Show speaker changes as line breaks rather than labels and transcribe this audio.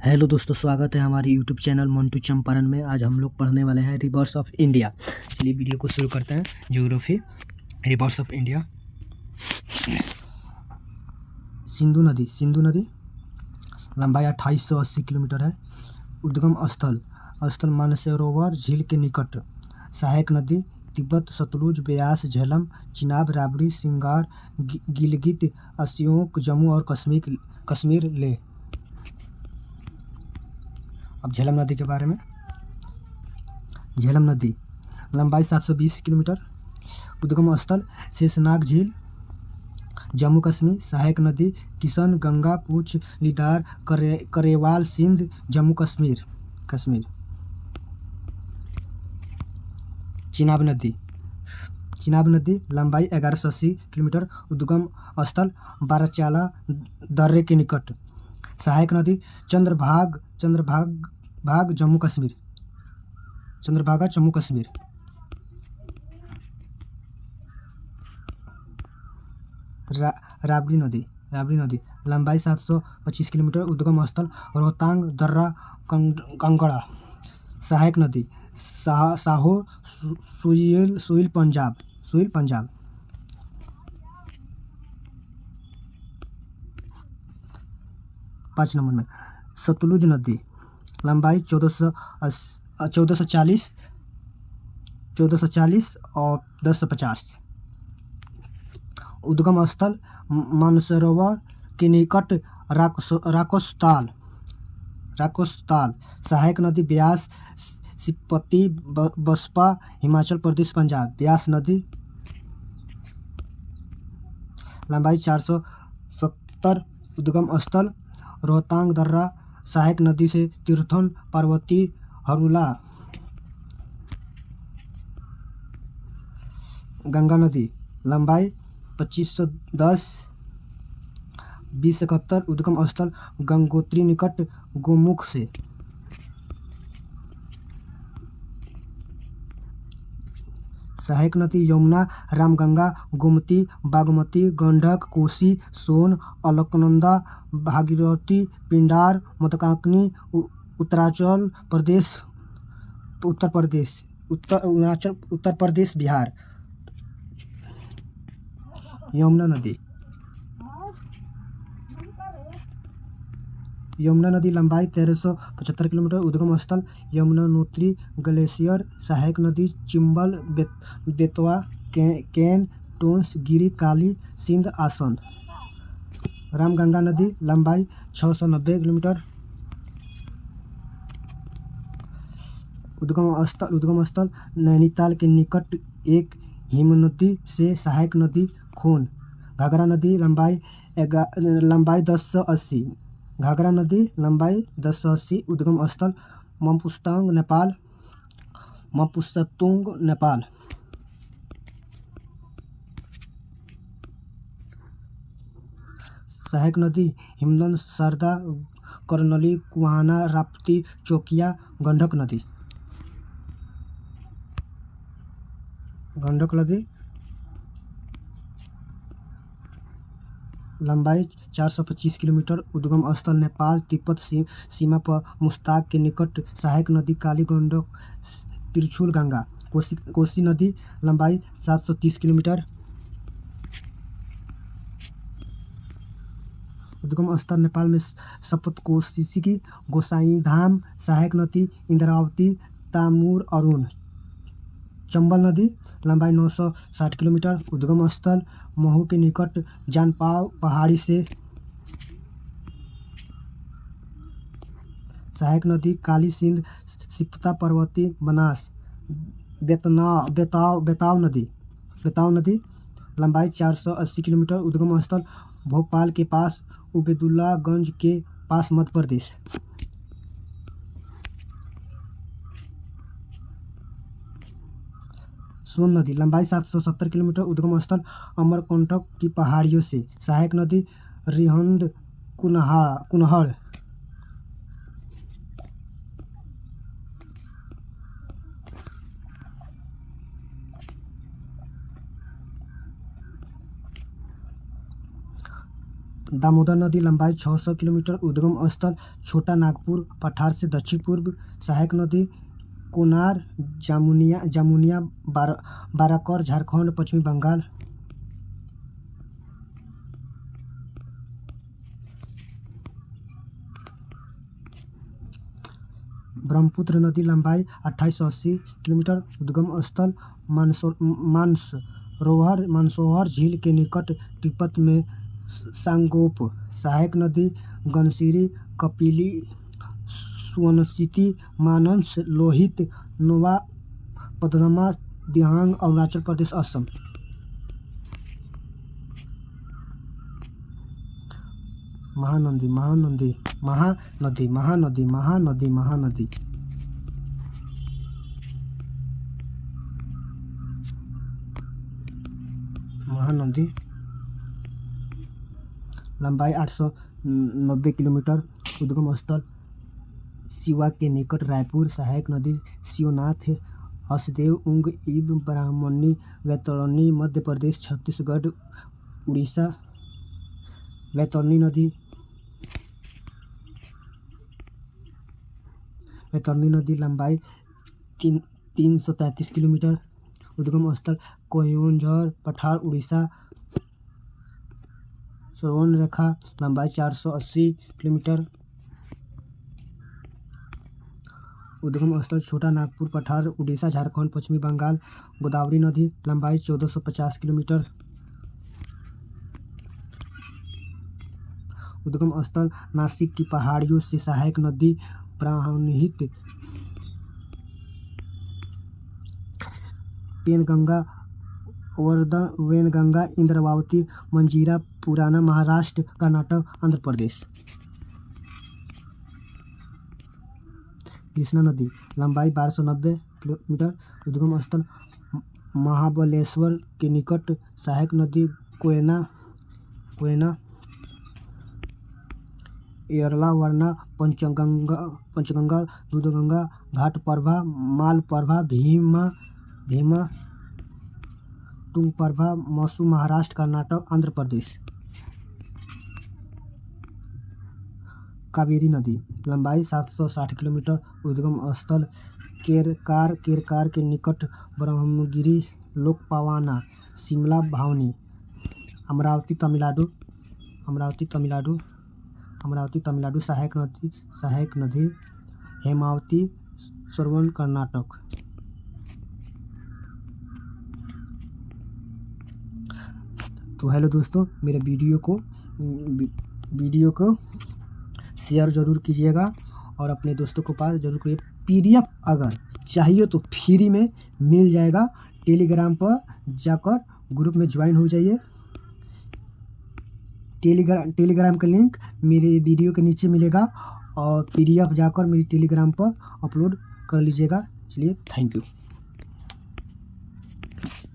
Hello दोस्तों, स्वागत है हमारे यूट्यूब चैनल मंटू चंपारण में। आज हम लोग पढ़ने वाले हैं रिवर्स ऑफ इंडिया। चलिए वीडियो को शुरू करते हैं। Geography, reverse of India. Sindhu नदी लंबाई 2880 किलोमीटर है। उद्गम स्थल मानसरोवर झील के निकट। सहायक नदी तिब्बत, सतलुज, ब्यास, झेलम, चिनाब, राबड़ी, सिंगार, गिलगित, अस्योक, जम्मू और कश्मीर ले। अब झेलम नदी के बारे में। झेलम नदी लंबाई 720 किलोमीटर। उद्गम स्थल शेषनाग झील, जम्मू कश्मीर। सहायक नदी किशन, गंगा, पूछ, लिडार, करेवाल, सिंध, जम्मू कश्मीर। चिनाब नदी लंबाई 1180 किलोमीटर। उद्गम स्थल बाराचाला दर्रे के निकट। सहायक नदी चंद्रभागा, जम्मू कश्मीर। राबड़ी नदी लंबाई 725 किलोमीटर। उद्गम स्थल रोहतांग दर्रा, कांगड़ा। सहायक नदी साहो, सुइल, पंजाब। 5 नंबर में सतलुज नदी लंबाई 1440 और 1050। उद्गम स्थल मानसरोवर के निकट, राकोस्ताल। सहायक नदी ब्यास, सिपति, बसपा, हिमाचल प्रदेश, पंजाब। ब्यास नदी लंबाई 470। उद्गम स्थल रोहतांग दर्रा। सहायक नदी से तीर्थन, पार्वती, हरुला। गंगा नदी लंबाई 2510, 2071। उद्गम स्थल गंगोत्री निकट, गोमुख से। सहायक नदी यमुना, रामगंगा, गोमती, बागमती, गंडक, कोसी, सोन, अलकनंदा, भागीरथी, पिंडार, मतकांकनी, उत्तर प्रदेश, बिहार। यमुना नदी लंबाई 1375 किलोमीटर। उद्गम स्थल यमुनोत्री ग्लेशियर। सहायक नदी चिंबल, बेतवा, केन, टोंस, गिरी, काली, सिंध, आसन। रामगंगा नदी लंबाई 690 किलोमीटर। उद्गम स्थल नैनीताल के निकट, एक हिमनदी से। सहायक नदी खोन। घाघरा नदी लंबाई 1080। उद्गम स्थल मपुसतोंग, नेपाल। सहायक नदी हिमनद, सरदा, करनली, कुहाना, राप्ती, चौकिया। गंडक नदी लंबाई 425 किलोमीटर। उद्गम स्थल नेपाल तिब्बत सीमा पर, मुश्ताक के निकट। सहायक नदी काली, गंडक, त्रिशूल, गंगा। कोसी नदी लंबाई 730 किलोमीटर। उद्गम स्थल नेपाल में सप्तकोशी, गोसाईधाम। सहायक नदी इंद्रावती, तामुर, अरुण। चंबल नदी लंबाई 960 किलोमीटर। उद्गम स्थल महू के निकट, जानपाव पहाड़ी से। सहायक नदी काली, सिंध, सिपता, पार्वती, बनास। बेताव नदी लंबाई 480 किलोमीटर। उद्गम स्थल भोपाल के पास, उबेदुल्लागंज के पास, मध्य प्रदेश। सोन नदी लंबाई 770 किलोमीटर। उद्गम स्थल अमरकंटक की पहाड़ियों से। सहायक नदी रिहंद, कुनहड़। दामोदर नदी लंबाई 600 किलोमीटर। उद्गम स्थल छोटा नागपुर पठार से दक्षिण पूर्व। सहायक नदी कोनार जामुनिया बाराकर झारखंड पश्चिमी बंगाल। ब्रह्मपुत्र नदी लंबाई 2880 किलोमीटर। उद्गम स्थल मानसरोवर झील के निकट तिब्बत में सांगोप। सहायक नदी गनसिरी कपिली सुवनसिरी मानस लोहित नोवा पद्मा दिहांग अरुणाचल प्रदेश असम। महानदी महानदी महानदी महानदी महानदी महानदी महानदी लंबाई 890 किलोमीटर। उद्गम स्थल सिवा के निकट रायपुर। सहायक नदी शिवनाथ हसदेव उंग इब ब्राह्मणी वैतरणी मध्य प्रदेश छत्तीसगढ़ उड़ीसा। वैतरणी नदी लंबाई 333 किलोमीटर। उद्गम स्थल कोयंझर पठार उड़ीसा। स्वर्णरेखा लंबाई 480 किलोमीटर। उद्गम स्थल छोटा नागपुर पठार उड़ीसा झारखंड पश्चिमी बंगाल। गोदावरी नदी लंबाई 1450 किलोमीटर। उद्गम स्थल नासिक की पहाड़ियों से। सहायक नदी प्राणहित वेनगंगा इंद्रावती मंजीरा पुराना महाराष्ट्र कर्नाटक आंध्र प्रदेश। कृष्णा नदी लंबाई 1290 किलोमीटर। उद्गम स्थल महाबलेश्वर के निकट। सहायक नदी कोयना एरला वरना पंचगंगा दूधगंगा घाटप्रभा मालप्रभा भीमा तुंगप्रभा मसू महाराष्ट्र कर्नाटक आंध्र प्रदेश। कावेरी नदी लंबाई 760 किलोमीटर। उद्गम स्थल केरकार के निकट ब्रह्मगिरी लोकपावाना शिमला भावनी। अमरावती तमिलनाडु। सहायक नदी हेमावती सरवन कर्नाटक। तो हेलो दोस्तों, मेरे वीडियो को शेयर ज़रूर कीजिएगा और अपने दोस्तों को पास ज़रूर करिए। PDF अगर चाहिए तो फ्री में मिल जाएगा। टेलीग्राम पर जाकर ग्रुप में ज्वाइन हो जाइए। टेलीग्राम का लिंक मेरे वीडियो के नीचे मिलेगा और PDF जाकर मेरी टेलीग्राम पर अपलोड कर लीजिएगा। चलिए, थैंक यू।